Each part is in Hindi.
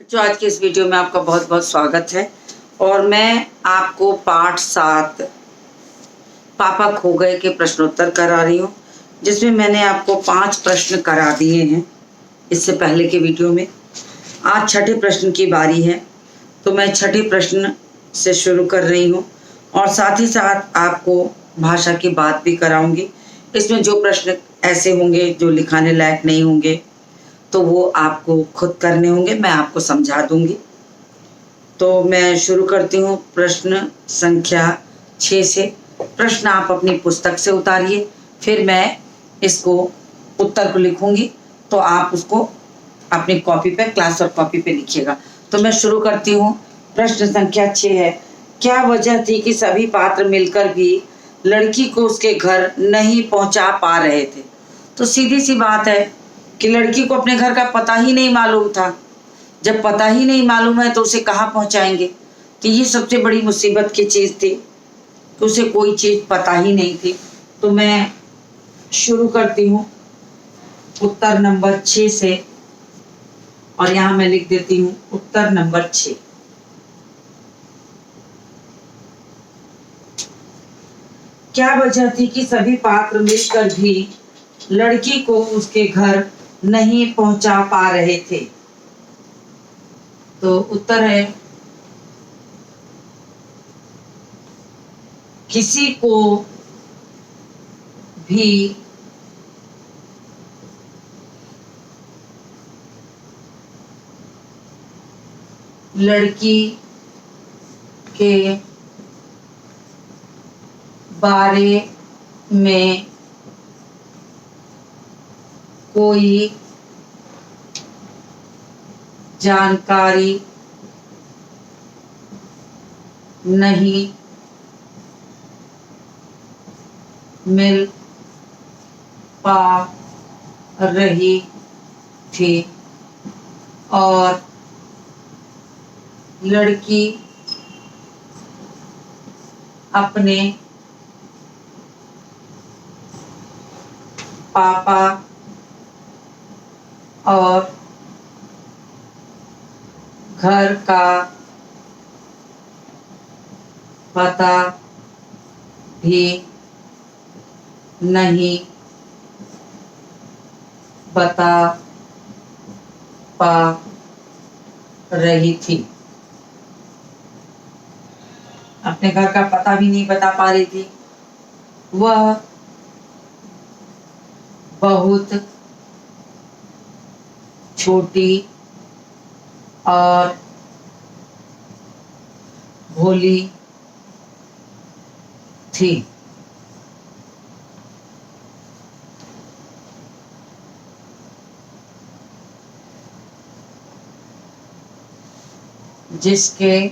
जो आज के इस वीडियो में आपका बहुत बहुत स्वागत है। और मैं आपको पाठ 7 पापा खो गए के प्रश्नोत्तर करा रही हूँ, जिसमें मैंने आपको 5 प्रश्न करा दिए हैं इससे पहले के वीडियो में। आज छठे प्रश्न की बारी है, तो मैं छठे प्रश्न से शुरू कर रही हूँ और साथ ही साथ आपको भाषा की बात भी कराऊंगी। इसमें जो प्रश्न ऐसे होंगे जो लिखाने लायक नहीं होंगे तो वो आपको खुद करने होंगे, मैं आपको समझा दूंगी। तो मैं शुरू करती हूँ प्रश्न संख्या 6 से। प्रश्न आप अपनी पुस्तक से उतारिए, फिर मैं इसको उत्तर को लिखूंगी, तो आप उसको अपनी कॉपी पे, क्लास और कॉपी पे लिखिएगा। तो मैं शुरू करती हूँ। प्रश्न संख्या 6 है, क्या वजह थी कि सभी पात्र मिलकर भी लड़की को उसके घर नहीं पहुंचा पा रहे थे? तो सीधी सी बात है कि लड़की को अपने घर का पता ही नहीं मालूम था। जब पता ही नहीं मालूम है तो उसे कहाँ पहुंचाएंगे? तो ये सबसे बड़ी मुसीबत की चीज़ थी कि उसे कोई चीज़ पता ही नहीं थी। तो मैं शुरू करती हूँ उत्तर नंबर 6 से, और यहाँ मैं लिख देती हूँ उत्तर नंबर 6। क्या वजह थी कि सभी पात्र मिलकर भी लड़की को उसके घर नहीं पहुंचा पा रहे थे? तो उत्तर है, किसी को भी लड़की के बारे में कोई जानकारी नहीं मिल पा रही थी और लड़की अपने पापा और घर का पता भी नहीं बता पा रही थी। अपने घर का पता भी नहीं बता पा रही थी। वह बहुत छोटी और भोली थी। जिसके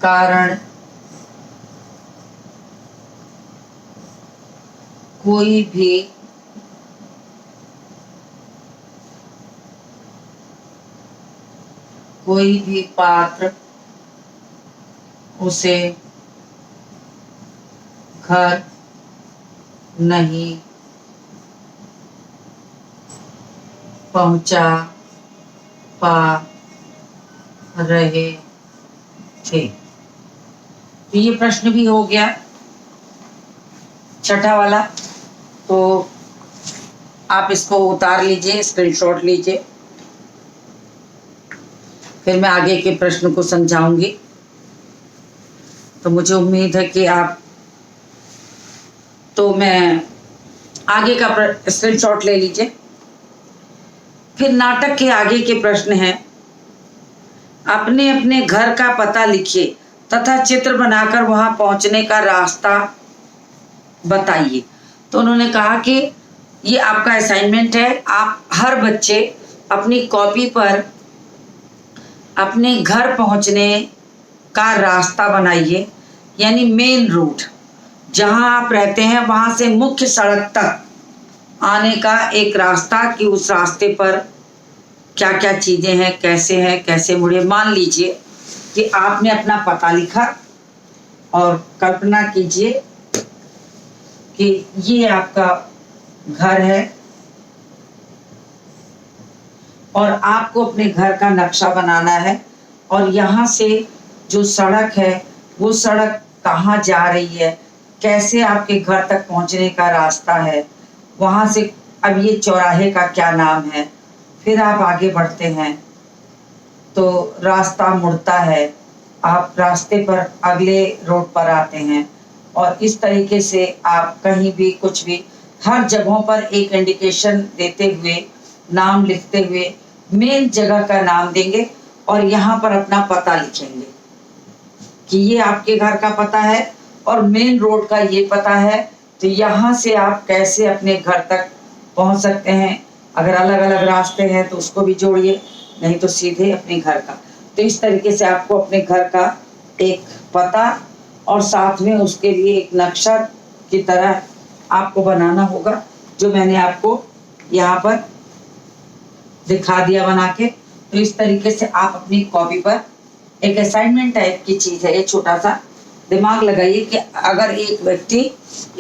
कारण कोई भी पात्र उसे घर नहीं पहुंचा पा रहे थे। तो ये प्रश्न भी हो गया छठा वाला। तो आप इसको उतार लीजिए, स्क्रीनशॉट लीजिए, फिर मैं आगे के प्रश्न को समझाऊंगी। तो मुझे उम्मीद है कि आप, तो मैं आगे का स्क्रीनशॉट ले लीजिए। फिर नाटक के आगे के प्रश्न हैं, अपने अपने घर का पता लिखिए तथा चित्र बनाकर वहां पहुंचने का रास्ता बताइए। तो उन्होंने कहा कि ये आपका असाइनमेंट है, आप हर बच्चे अपनी कॉपी पर अपने घर पहुंचने का रास्ता बनाइए, यानी मेन रूट जहां आप रहते हैं वहां से मुख्य सड़क तक आने का एक रास्ता, कि उस रास्ते पर क्या क्या चीज़ें हैं, कैसे मुड़े। मान लीजिए कि आपने अपना पता लिखा और कल्पना कीजिए कि ये आपका घर है, और आपको अपने घर का नक्शा बनाना है और यहाँ से जो सड़क है वो सड़क कहाँ जा रही है, कैसे आपके घर तक पहुँचने का रास्ता है, वहाँ से अब ये चौराहे का क्या नाम है। फिर आप आगे बढ़ते हैं तो रास्ता मुड़ता है, आप रास्ते पर अगले रोड पर आते हैं और इस तरीके से आप कहीं भी कुछ भी हर जगहों पर एक इंडिकेशन देते हुए, नाम लिखते हुए मेन जगह का नाम देंगे और यहाँ पर अपना पता लिखेंगे कि ये आपके घर का पता है और मेन रोड का ये पता है। तो यहाँ से आप कैसे अपने घर तक पहुँच सकते हैं। अगर अलग अलग रास्ते हैं तो उसको भी जोड़िए, नहीं तो सीधे अपने घर का। तो इस तरीके से आपको अपने घर का एक पता और साथ में उसके लिए एक नक्शा की तरह आपको बनाना होगा, जो मैंने आपको यहाँ पर दिखा दिया बना के। तो इस तरीके से आप अपनी कॉपी पर एक असाइनमेंट टाइप की चीज़ है, ये छोटा सा दिमाग लगाइए कि अगर एक व्यक्ति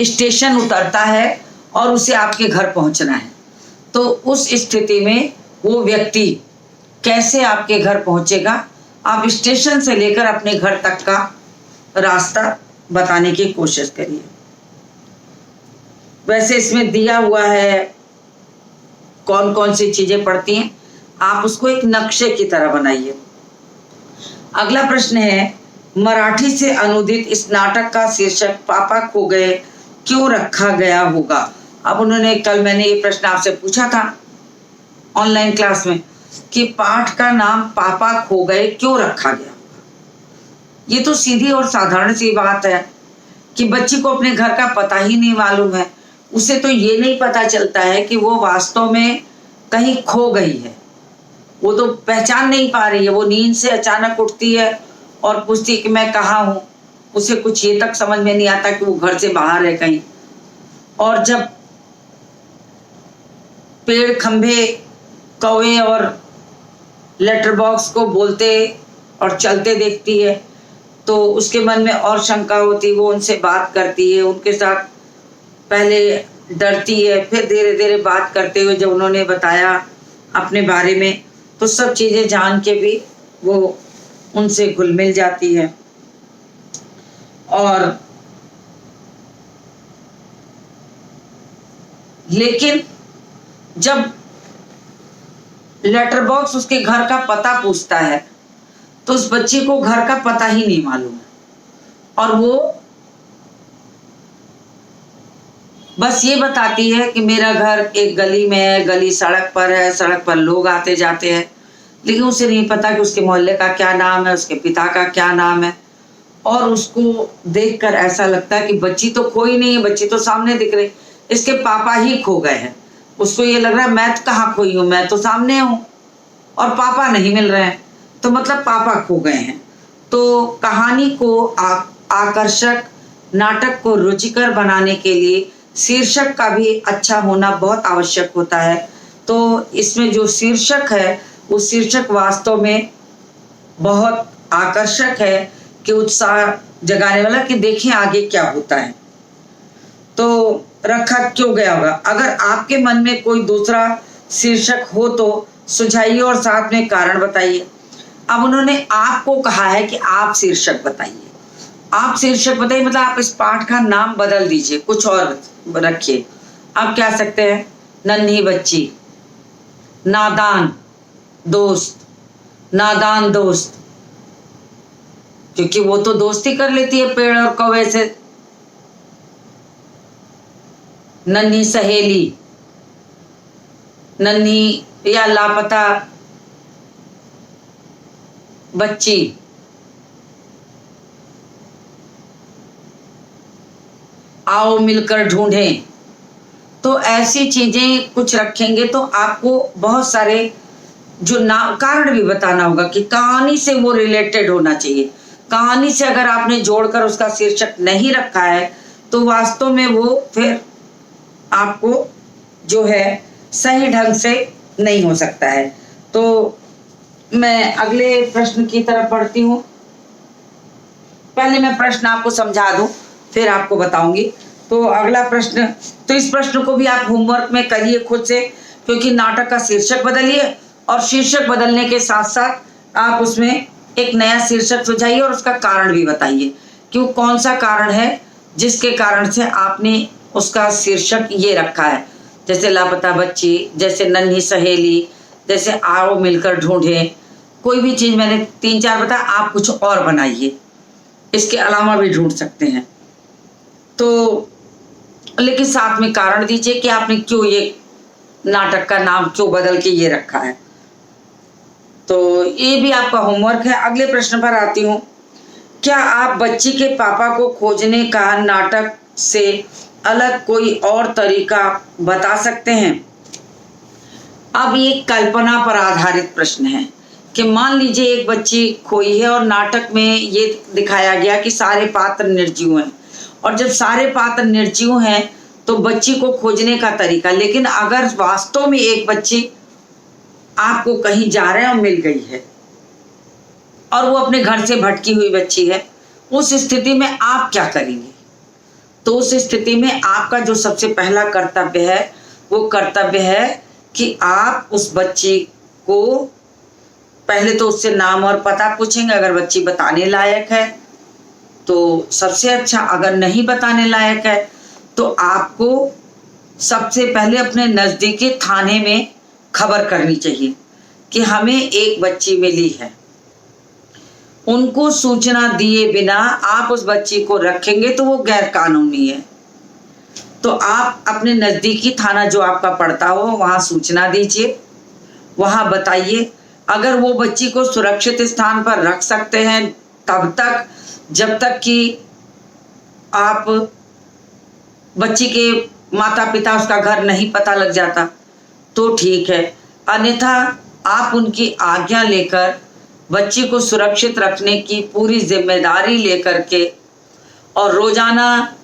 स्टेशन उतरता है और उसे आपके घर पहुंचना है तो उस स्थिति में वो व्यक्ति कैसे आपके घर पहुंचेगा। आप स्टेशन से लेकर अपने घर तक का रास्ता बताने की कोशिश करिए। वैसे इसमें दिया हुआ है कौन कौन सी चीजें पड़ती हैं, आप उसको एक नक्शे की तरह बनाइए। अगला प्रश्न है, मराठी से अनुदित इस नाटक का शीर्षक पापा खो गए क्यों रखा गया होगा। अब उन्होंने कल मैंने ये प्रश्न आपसे पूछा था ऑनलाइन क्लास में कि पाठ का नाम पापा खो गए क्यों रखा गया होगा। ये तो सीधी और साधारण सी बात है कि बच्ची को अपने घर का पता ही नहीं मालूम है, उसे तो ये नहीं पता चलता है कि वो वास्तव में कहीं खो गई है, वो तो पहचान नहीं पा रही है। वो नींद से अचानक उठती है और पूछती है कि मैं कहाँ हूँ, उसे कुछ ये तक समझ में नहीं आता कि वो घर से बाहर है कहीं। और जब पेड़, खंभे, कौवे और लेटर बॉक्स को बोलते और चलते देखती है तो उसके मन में और शंका होती, वो उनसे बात करती है, उनके साथ पहले डरती है, फिर धीरे धीरे बात करते हुए जब उन्होंने बताया अपने बारे में तो सब चीज़ें जान के भी वो उनसे घुल मिल जाती है। और लेकिन जब लेटर बॉक्स उसके घर का पता पूछता है तो उस बच्चे को घर का पता ही नहीं मालूम है और वो बस ये बताती है कि मेरा घर एक गली में है, गली सड़क पर है, सड़क पर लोग आते जाते हैं, लेकिन उसे नहीं पता कि उसके मोहल्ले का क्या नाम है, उसके पिता का क्या नाम है। और उसको देखकर ऐसा लगता है कि बच्ची तो खोई नहीं है, बच्ची तो सामने दिख रही, इसके पापा ही खो गए हैं। उसको ये लग रहा है मैं तो कहाँ खोई हूँ, मैं तो सामने हूँ और पापा नहीं मिल रहे हैं, तो मतलब पापा खो गए हैं। तो कहानी को आकर्षक, नाटक को रुचिकर बनाने के लिए शीर्षक का भी अच्छा होना बहुत आवश्यक होता है। तो इसमें जो शीर्षक है वो शीर्षक वास्तव में बहुत आकर्षक है कि उत्साह जगाने वाला कि देखें आगे क्या होता है। तो रखा क्यों गया होगा। अगर आपके मन में कोई दूसरा शीर्षक हो तो सुझाइए और साथ में कारण बताइए। अब उन्होंने आपको कहा है कि आप शीर्षक बताइए, आप शीर्षक बताइए, मतलब आप इस पाठ का नाम बदल दीजिए, कुछ और रखिए। आप क्या सकते हैं, नन्ही बच्ची, नादान दोस्त, नादान दोस्त, क्योंकि वो तो दोस्ती कर लेती है पेड़ और कौवे से। नन्ही सहेली, नन्ही या लापता बच्ची, आओ मिलकर ढूंढें। तो ऐसी चीजें कुछ रखेंगे तो आपको बहुत सारे जो कारण भी बताना होगा कि कहानी से वो रिलेटेड होना चाहिए। कहानी से अगर आपने जोड़कर उसका शीर्षक नहीं रखा है तो वास्तव में वो फिर आपको जो है सही ढंग से नहीं हो सकता है। तो मैं अगले प्रश्न की तरफ बढ़ती हूँ। पहले मैं प्रश्न आपको समझा दूं फिर आपको बताऊंगी। तो अगला प्रश्न, तो इस प्रश्न को भी आप होमवर्क में करिए खुद से, क्योंकि नाटक का शीर्षक बदलिए और शीर्षक बदलने के साथ साथ आप उसमें एक नया शीर्षक सुझाइए और उसका कारण भी बताइए कि वो कौन सा कारण है जिसके कारण से आपने उसका शीर्षक ये रखा है। जैसे लापता बच्ची, जैसे नन्ही सहेली, जैसे आओ मिलकर ढूंढें। कोई भी चीज़ मैंने 3-4 बताया, आप कुछ और बनाइए, इसके अलावा भी ढूंढ सकते हैं। तो लेकिन साथ में कारण दीजिए कि आपने क्यों ये नाटक का नाम क्यों बदल के ये रखा है। तो ये भी आपका होमवर्क है। अगले प्रश्न पर आती हूँ। क्या आप बच्ची के पापा को खोजने का नाटक से अलग कोई और तरीका बता सकते हैं? अब ये कल्पना पर आधारित प्रश्न है कि मान लीजिए एक बच्ची खोई है और नाटक में ये दिखाया गया कि सारे पात्र निर्जीव हैं, और जब सारे पात्र निर्जीव हैं तो बच्ची को खोजने का तरीका। लेकिन अगर वास्तव में एक बच्ची आपको कहीं जा रहे हैं और मिल गई है और वो अपने घर से भटकी हुई बच्ची है, उस स्थिति में आप क्या करेंगे? तो उस स्थिति में आपका जो सबसे पहला कर्तव्य है वो कर्तव्य है कि आप उस बच्ची को पहले तो उससे नाम और पता पूछेंगे। अगर बच्ची बताने लायक है तो सबसे अच्छा, अगर नहीं बताने लायक है तो आपको सबसे पहले अपने नज़दीकी थाने में खबर करनी चाहिए कि हमें एक बच्ची मिली है। उनको सूचना दिए बिना आप उस बच्ची को रखेंगे तो वो गैर कानूनी है। तो आप अपने नज़दीकी थाना जो आपका पड़ता हो वहाँ सूचना दीजिए, वहाँ बताइए। अगर वो बच्ची को सुरक्षित स्थान पर रख सकते हैं तब तक, जब तक कि आप बच्ची के माता पिता उसका घर नहीं पता लग जाता तो ठीक है। अन्यथा आप उनकी आज्ञा लेकर बच्ची को सुरक्षित रखने की पूरी जिम्मेदारी लेकर के और रोजाना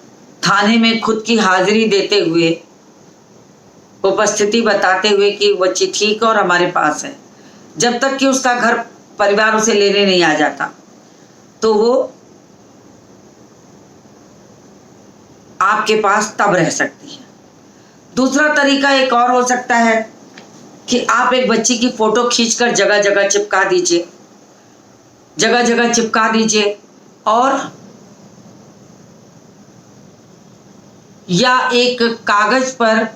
थाने में खुद की हाजिरी देते हुए, उपस्थिति बताते हुए कि बच्ची ठीक है और हमारे पास है, जब तक कि उसका घर परिवार उसे लेने नहीं आ जाता, तो वो आपके पास तब रह सकती है। दूसरा तरीका एक और हो सकता है कि आप एक बच्ची की फोटो खींचकर जगह जगह चिपका दीजिए, जगह जगह चिपका दीजिए, और या एक कागज पर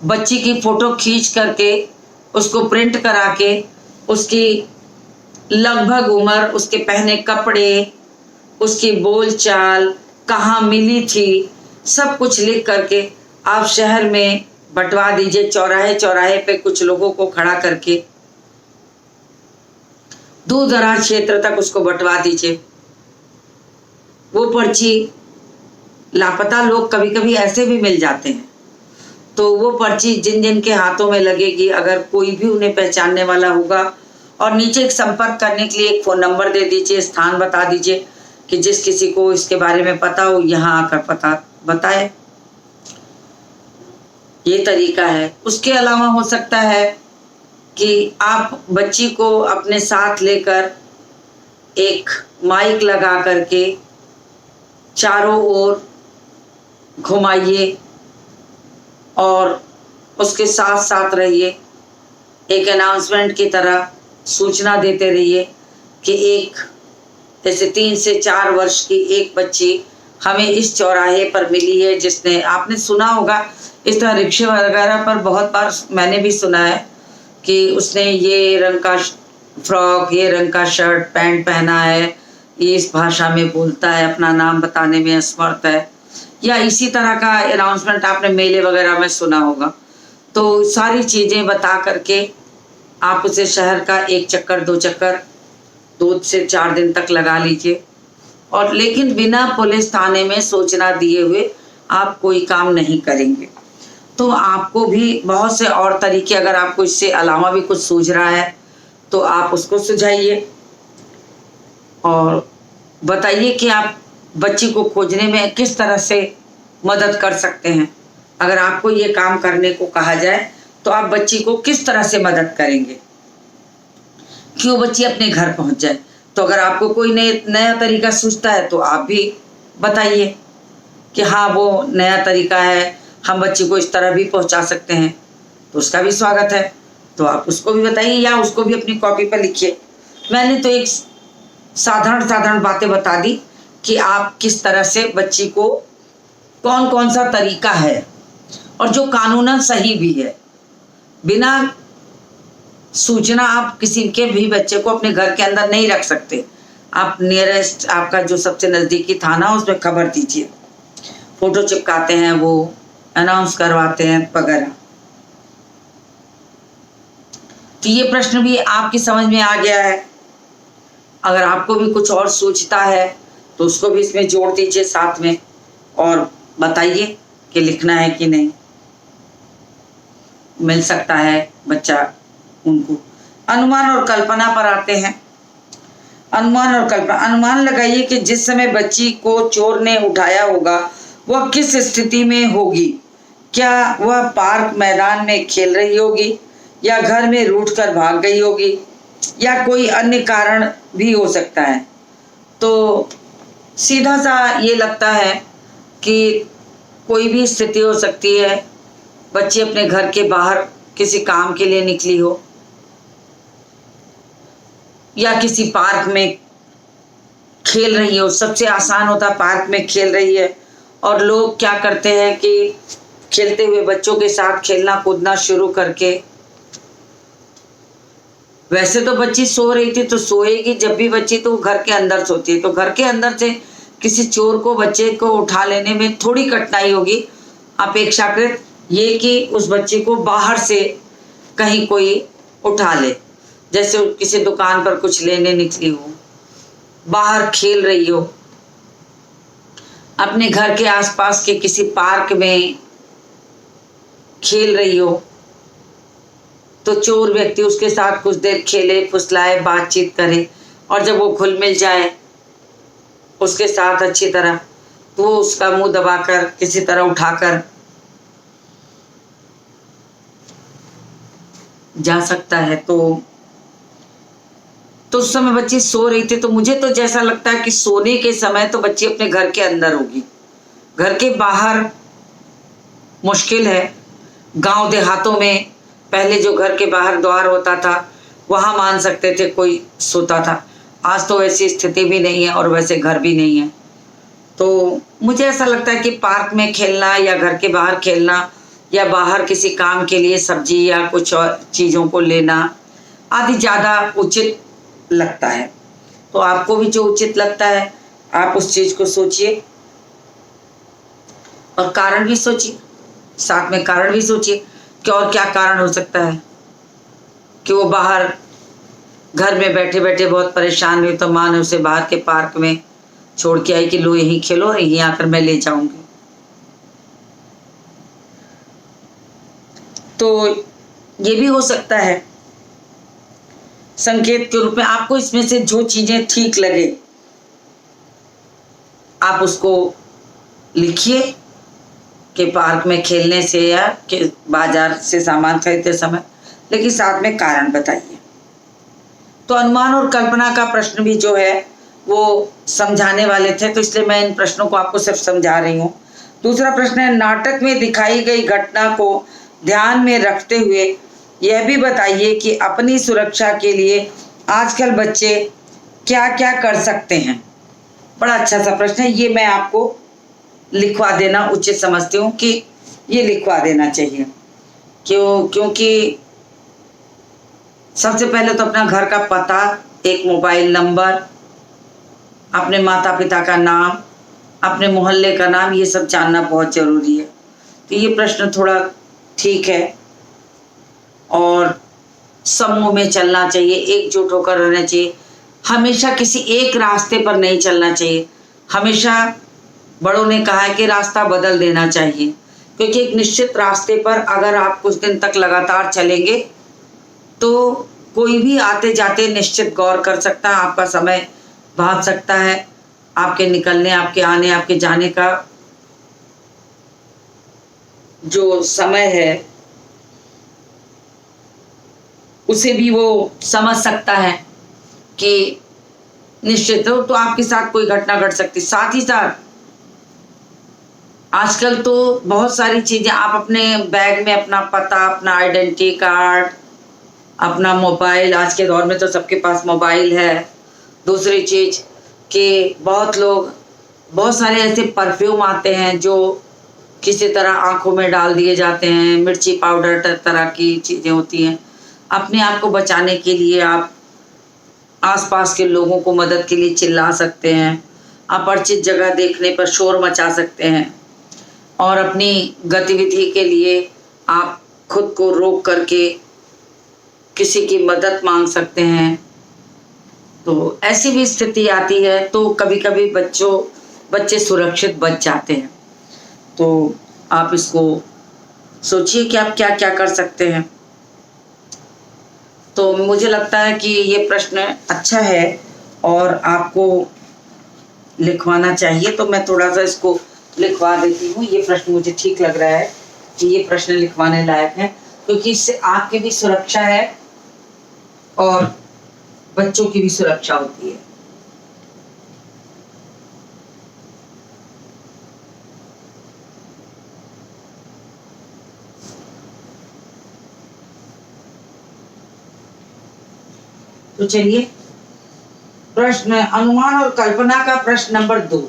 बच्ची की फोटो खींच करके उसको प्रिंट करा के उसकी लगभग उम्र, उसके पहने कपड़े, उसकी बोलचाल, कहाँ मिली थी, सब कुछ लिख करके आप शहर में बंटवा दीजिए। चौराहे चौराहे पे कुछ लोगों को खड़ा करके दूर दराज क्षेत्र तक उसको बंटवा दीजिए। वो पर्ची, लापता लोग कभी कभी ऐसे भी मिल जाते हैं, तो वो पर्ची जिन जिन के हाथों में लगेगी, अगर कोई भी उन्हें पहचानने वाला होगा, और नीचे एक संपर्क करने के लिए एक फ़ोन नंबर दे दीजिए, स्थान बता दीजिए कि जिस किसी को इसके बारे में पता हो यहाँ आकर पता बताए। ये तरीका है। उसके अलावा हो सकता है कि आप बच्ची को अपने साथ लेकर एक माइक लगा करके चारों ओर घुमाइए और उसके साथ साथ रहिए। एक अनाउंसमेंट की तरह सूचना देते रहिए कि एक जैसे 3 से 4 वर्ष की एक बच्ची हमें इस चौराहे पर मिली है, जिसने, आपने सुना होगा इस तरह रिक्शे वगैरह पर बहुत बार मैंने भी सुना है कि उसने ये रंग का फ्रॉक, ये रंग का शर्ट पैंट पहना है, ये इस भाषा में बोलता है, अपना नाम बताने में असमर्थ है, या इसी तरह का अनाउंसमेंट आपने मेले वगैरह में सुना होगा। तो सारी चीज़ें बता करके आप उसे शहर का 1 चक्कर 2 चक्कर 2 से 4 दिन तक लगा लीजिए, और लेकिन बिना पुलिस थाने में सूचना दिए हुए आप कोई काम नहीं करेंगे। तो आपको भी बहुत से और तरीके, अगर आपको इससे अलावा भी कुछ सूझ रहा है तो आप उसको सुझाइए और बताइए कि आप बच्ची को खोजने में किस तरह से मदद कर सकते हैं। अगर आपको ये काम करने को कहा जाए तो आप बच्ची को किस तरह से मदद करेंगे कि वो बच्ची अपने घर पहुंच जाए। तो अगर आपको कोई नया तरीका सूझता है तो आप भी बताइए कि हाँ वो नया तरीका है, हम बच्ची को इस तरह भी पहुंचा सकते हैं, तो उसका भी स्वागत है। तो आप उसको भी बताइए या उसको भी अपनी कॉपी पर लिखिए। मैंने तो एक साधारण बातें बता दी कि आप किस तरह से बच्ची को कौन कौन सा तरीका है और जो कानूनन सही भी है। बिना सूचना आप किसी के भी बच्चे को अपने घर के अंदर नहीं रख सकते। आप नियरेस्ट आपका जो सबसे नज़दीकी थाना उसमें खबर दीजिए, फोटो चिपकाते हैं, वो अनाउंस करवाते हैं वगैरह। तो ये प्रश्न भी आपकी समझ में आ गया है। अगर आपको भी कुछ और सूझता है तो उसको भी इसमें जोड़ दीजिए साथ में और बताइए कि लिखना है कि नहीं। मिल सकता है बच्चा उनको। अनुमान और कल्पना पर आते हैं। अनुमान और कल्पना। अनुमान लगाइए कि जिस समय बच्ची को चोर ने उठाया होगा वह किस स्थिति में होगी। क्या वह पार्क मैदान में खेल रही होगी या घर में रूठ कर भाग गई होगी या कोई अन्य कारण भी हो सकता है। तो सीधा सा ये लगता है कि कोई भी स्थिति हो सकती है। बच्ची अपने घर के बाहर किसी काम के लिए निकली हो या किसी पार्क में खेल रही हो। सबसे आसान होता पार्क में खेल रही है और लोग क्या करते हैं कि खेलते हुए बच्चों के साथ खेलना कूदना शुरू करके, वैसे तो बच्ची सो रही थी तो सोएगी जब भी बच्ची तो घर के अंदर सोती है, तो घर के अंदर से किसी चोर को बच्चे को उठा लेने में थोड़ी कठिनाई होगी अपेक्षाकृत ये कि उस बच्चे को बाहर से कहीं कोई उठा ले। जैसे किसी दुकान पर कुछ लेने निकली हो, बाहर खेल रही हो, अपने घर के आसपास के किसी पार्क में खेल रही हो, तो चोर व्यक्ति उसके साथ कुछ देर खेले फुसलाए बातचीत करे और जब वो घुल मिल जाए उसके साथ अच्छी तरह, तो वो उसका मुंह दबाकर किसी तरह उठाकर जा सकता है। तो उस समय बच्ची सो रही थी, तो मुझे तो जैसा लगता है कि सोने के समय तो बच्ची अपने घर के अंदर होगी। घर के बाहर मुश्किल है। गांव देहातों में पहले जो घर के बाहर द्वार होता था वहां मान सकते थे कोई सोता था। आज तो वैसी स्थिति भी नहीं है और वैसे घर भी नहीं है। तो मुझे ऐसा लगता है कि पार्क में खेलना या घर के बाहर खेलना या बाहर किसी काम के लिए सब्जी या कुछ और चीज़ों को लेना आदि ज़्यादा उचित लगता है। तो आपको भी जो उचित लगता है आप उस चीज़ को सोचिए और कारण भी सोचिए, साथ में कारण भी सोचिए कि और क्या कारण हो सकता है कि वो बाहर घर में बैठे बैठे बहुत परेशान हुई तो माँ ने उसे बाहर के पार्क में छोड़ के आई कि लो यहीं खेलो, यहीं आकर मैं ले जाऊंगी। तो ये भी हो सकता है संकेत के रूप में। आपको इसमें से जो चीजें ठीक लगे आप उसको लिखिए कि पार्क में खेलने से या कि बाजार से सामान खरीदते समय, लेकिन साथ में कारण बताइए। तो अनुमान और कल्पना का प्रश्न भी जो है वो समझाने वाले थे, तो इसलिए मैं इन प्रश्नों को आपको सिर्फ समझा रही हूँ। दूसरा प्रश्न है, नाटक में दिखाई गई घटना को ध्यान में रखते हुए यह भी बताइए कि अपनी सुरक्षा के लिए आजकल बच्चे क्या क्या कर सकते हैं। बड़ा अच्छा सा प्रश्न है, ये मैं आपको लिखवा देना उचित समझती हूँ कि ये लिखवा देना चाहिए। क्योंकि सबसे पहले तो अपना घर का पता, एक मोबाइल नंबर, अपने माता पिता का नाम, अपने मोहल्ले का नाम, ये सब जानना बहुत ज़रूरी है। तो ये प्रश्न थोड़ा ठीक है। और समूह में चलना चाहिए, एकजुट होकर रहना चाहिए, हमेशा किसी एक रास्ते पर नहीं चलना चाहिए। हमेशा बड़ों ने कहा है कि रास्ता बदल देना चाहिए, क्योंकि एक निश्चित रास्ते पर अगर आप कुछ दिन तक लगातार चलेंगे तो कोई भी आते जाते निश्चित गौर कर सकता है, आपका समय भाग सकता है, आपके निकलने, आपके आने, आपके जाने का जो समय है उसे भी वो समझ सकता है कि निश्चित हो तो आपके साथ कोई घटना घट सकती। साथ ही साथ आजकल तो बहुत सारी चीज़ें आप अपने बैग में अपना पता, अपना आइडेंटिटी कार्ड, अपना मोबाइल, आज के दौर में तो सबके पास मोबाइल है। दूसरी चीज़ कि बहुत सारे ऐसे परफ्यूम आते हैं जो किसी तरह आँखों में डाल दिए जाते हैं, मिर्ची पाउडर तरह की चीज़ें होती हैं। अपने आप को बचाने के लिए आप आसपास के लोगों को मदद के लिए चिल्ला सकते हैं, अपरिचित जगह देखने पर शोर मचा सकते हैं और अपनी गतिविधि के लिए आप खुद को रोक करके किसी की मदद मांग सकते हैं। तो ऐसी भी स्थिति आती है तो कभी कभी बच्चे सुरक्षित बच जाते हैं। तो आप इसको सोचिए कि आप क्या क्या कर सकते हैं। तो मुझे लगता है कि ये प्रश्न अच्छा है और आपको लिखवाना चाहिए, तो मैं थोड़ा सा इसको लिखवा देती हूँ। ये प्रश्न मुझे ठीक लग रहा है कि ये प्रश्न लिखवाने लायक है, क्योंकि इससे आपकी भी सुरक्षा है और बच्चों की भी सुरक्षा होती है। तो चलिए प्रश्न अनुमान और कल्पना का प्रश्न नंबर 2।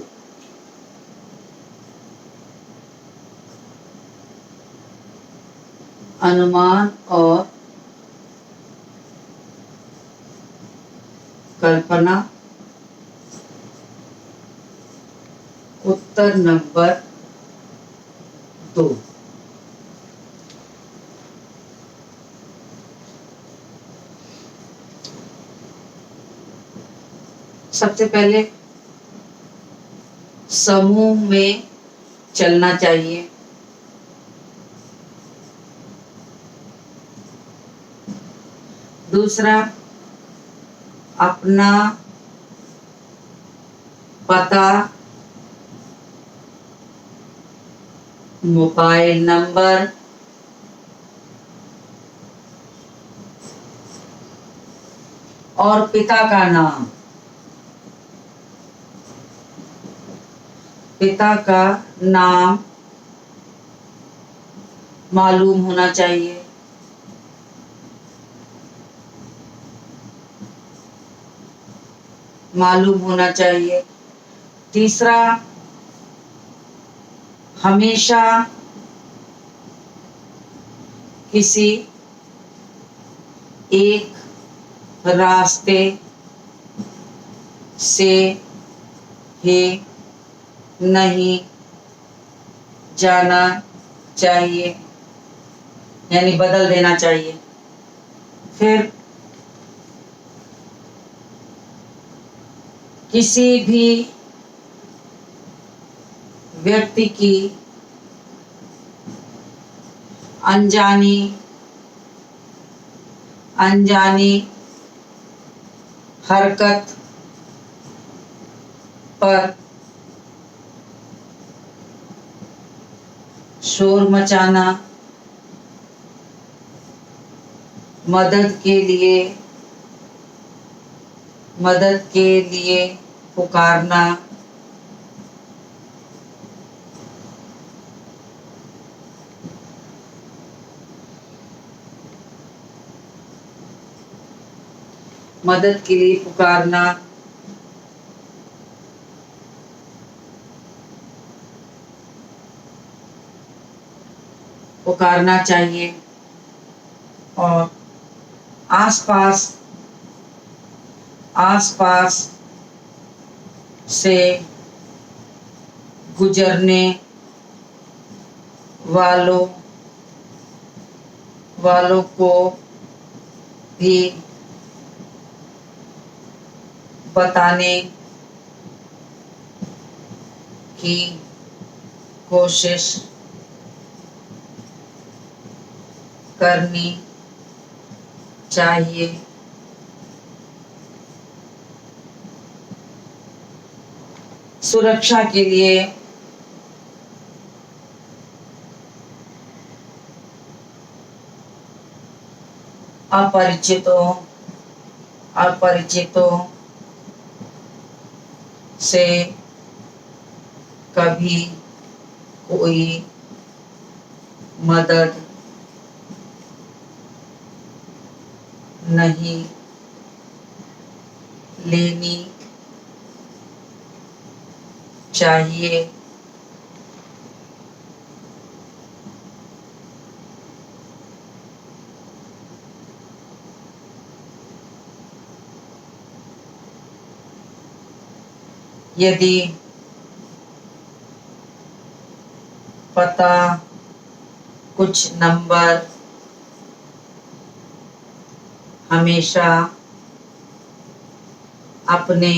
अनुमान और कल्पना, उत्तर नंबर 2। सबसे पहले समूह में चलना चाहिए। दूसरा, अपना पता, मोबाइल नंबर और पिता का नाम, पिता का नाम मालूम होना चाहिए। मालूम होना चाहिए। तीसरा, हमेशा किसी एक रास्ते से ही नहीं जाना चाहिए, यानी बदल देना चाहिए। फिर किसी भी व्यक्ति की अनजानी हरकत पर शोर मचाना, मदद के लिए पुकारना, मदद के लिए पुकारना चाहिए। और आसपास से गुजरने वालों को भी बताने की कोशिश करनी चाहिए। सुरक्षा के लिए अपरिचितों से कभी कोई मदद नहीं लेनी चाहिए। यदि पता कुछ नंबर हमेशा अपने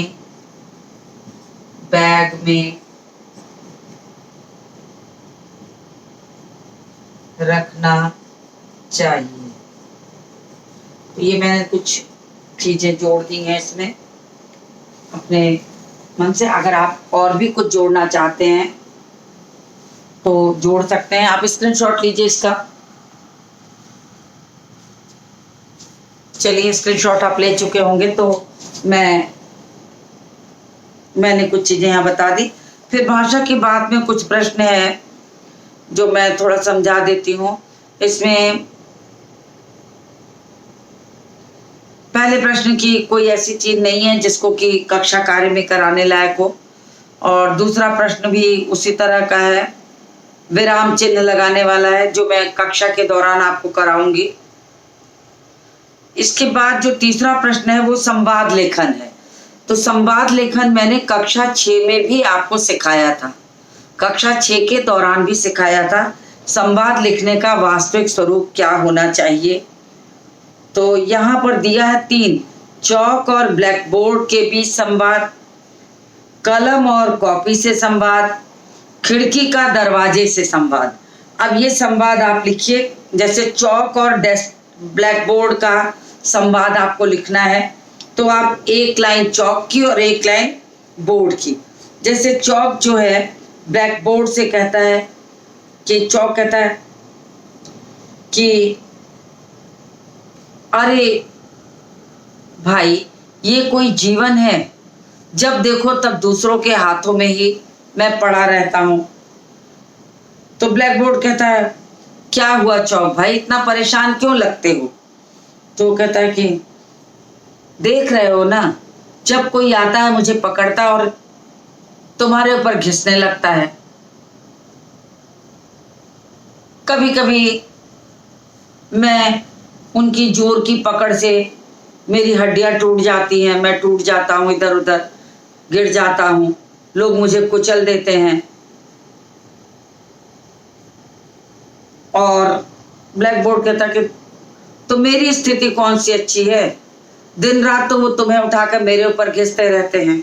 बैग में रखना चाहिए। तो ये मैंने कुछ चीजें जोड़ दी हैं इसमें अपने मन से। अगर आप और भी कुछ जोड़ना चाहते हैं तो जोड़ सकते हैं। आप स्क्रीनशॉट लीजिए इसका। चलिए, स्क्रीनशॉट आप ले चुके होंगे तो मैंने कुछ चीजें यहाँ बता दी। फिर भाषा की बात में कुछ प्रश्न है जो मैं थोड़ा समझा देती हूँ। इसमें पहले प्रश्न की कोई ऐसी चीज नहीं है जिसको कि कक्षा कार्य में कराने लायक हो, और दूसरा प्रश्न भी उसी तरह का है, विराम चिन्ह लगाने वाला है, जो मैं कक्षा के दौरान आपको कराऊंगी। इसके बाद जो तीसरा प्रश्न है वो संवाद लेखन है। तो संवाद लेखन मैंने कक्षा 6 में भी आपको सिखाया था, कक्षा 6 के दौरान भी सिखाया था। संवाद लिखने का वास्तविक स्वरूप क्या होना चाहिए। तो यहाँ पर दिया है 3, चौक और ब्लैक बोर्ड के बीच संवाद, कलम और कॉपी से संवाद, खिड़की का दरवाजे से संवाद। अब ये संवाद आप लिखिए। जैसे चौक और ब्लैक बोर्ड का संवाद आपको लिखना है तो आप एक लाइन चौक की और एक लाइन बोर्ड की। जैसे चौक जो है ब्लैक बोर्ड से कहता है कि चौक कहता है कि अरे भाई, ये कोई जीवन है, जब देखो तब दूसरों के हाथों में ही मैं पड़ा रहता हूं। तो ब्लैक बोर्ड कहता है क्या हुआ चौक भाई, इतना परेशान क्यों लगते हो। तो कहता है कि देख रहे हो ना, जब कोई आता है मुझे पकड़ता और तुम्हारे ऊपर घिसने लगता है। कभी कभी मैं उनकी जोर की पकड़ से मेरी हड्डियां टूट जाती हैं, मैं टूट जाता हूं, इधर उधर गिर जाता हूं, लोग मुझे कुचल देते हैं। और ब्लैक बोर्ड कहता कि तो मेरी स्थिति कौन सी अच्छी है, दिन रात तो वो तुम्हें उठाकर मेरे ऊपर घिसते रहते हैं।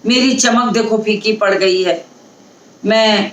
मेरी चमक देखो फीकी पड़ गई है, मैं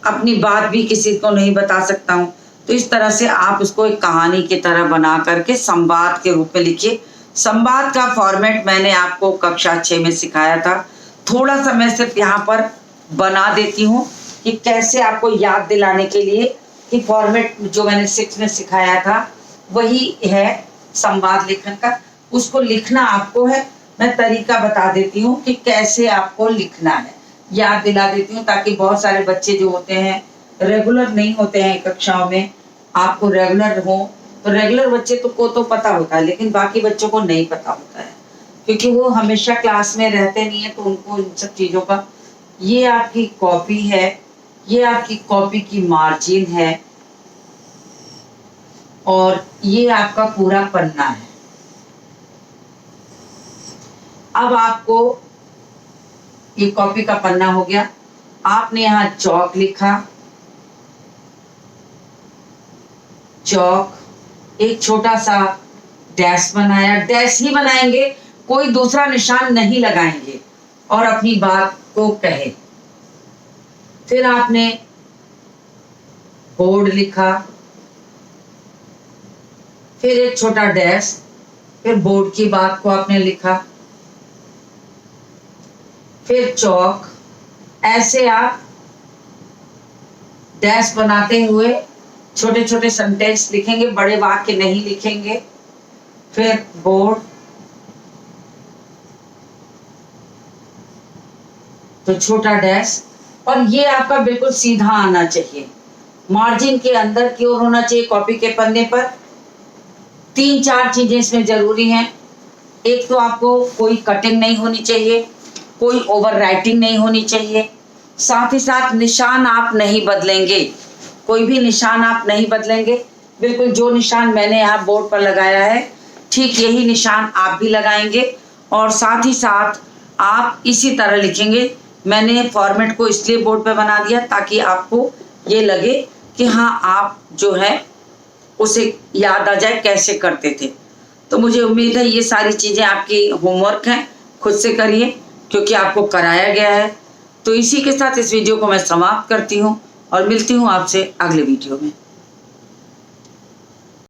अपनी बात भी किसी को नहीं बता सकता हूं। तो इस तरह से आप उसको एक कहानी की तरह बना करके संवाद के रूप में लिखिए। संवाद का फॉर्मेट मैंने आपको कक्षा 6 में सिखाया था। थोड़ा सा मैं सिर्फ यहाँ पर बना देती हूँ कि कैसे आपको याद दिलाने के लिए कि फॉर्मेट जो मैंने 6 में सिखाया था वही है संवाद लेखन का, उसको लिखना आपको है। मैं तरीका बता देती हूँ कि कैसे आपको लिखना है, याद दिला देती हूँ, ताकि बहुत सारे बच्चे जो होते हैं रेगुलर नहीं होते हैं कक्षाओं में, आपको रेगुलर हो। तो रेगुलर बच्चे को तो पता होता है, लेकिन बाकी बच्चों को नहीं पता होता है क्योंकि वो हमेशा क्लास में रहते नहीं है, तो उनको इन सब चीज़ों का। ये आपकी कॉपी है, ये आपकी कॉपी की मार्जिन है, और ये आपका पूरा पन्ना है। अब आपको ये कॉपी का पन्ना हो गया, आपने यहाँ चौक लिखा, चौक, एक छोटा सा डैश बनाया, डैश ही बनाएंगे, कोई दूसरा निशान नहीं लगाएंगे, और अपनी बात को कहे। फिर आपने बोर्ड लिखा, फिर एक छोटा डैश, फिर बोर्ड की बात को आपने लिखा, फिर चौक। ऐसे आप डैश बनाते हुए छोटे छोटे सेंटेंस लिखेंगे, बड़े वाक्य नहीं लिखेंगे। फिर बोर्ड, तो छोटा डैश, और ये आपका बिल्कुल सीधा आना चाहिए, मार्जिन के अंदर की ओर होना चाहिए कॉपी के पन्ने पर। 3-4 चीजें इसमें जरूरी हैं। एक तो आपको कोई कटिंग नहीं होनी चाहिए, कोई ओवर राइटिंग नहीं होनी चाहिए, साथ ही साथ निशान आप नहीं बदलेंगे, कोई भी निशान आप नहीं बदलेंगे। बिल्कुल जो निशान मैंने यहाँ बोर्ड पर लगाया है ठीक यही निशान आप भी लगाएंगे और साथ ही साथ आप इसी तरह लिखेंगे। मैंने फॉर्मेट को इसलिए बोर्ड पे बना दिया ताकि आपको ये लगे कि हाँ आप जो है उसे याद आ जाए कैसे करते थे। तो मुझे उम्मीद है ये सारी चीज़ें आपकी होमवर्क हैं, खुद से करिए क्योंकि आपको कराया गया है। तो इसी के साथ इस वीडियो को मैं समाप्त करती हूँ और मिलती हूँ आपसे अगले वीडियो में।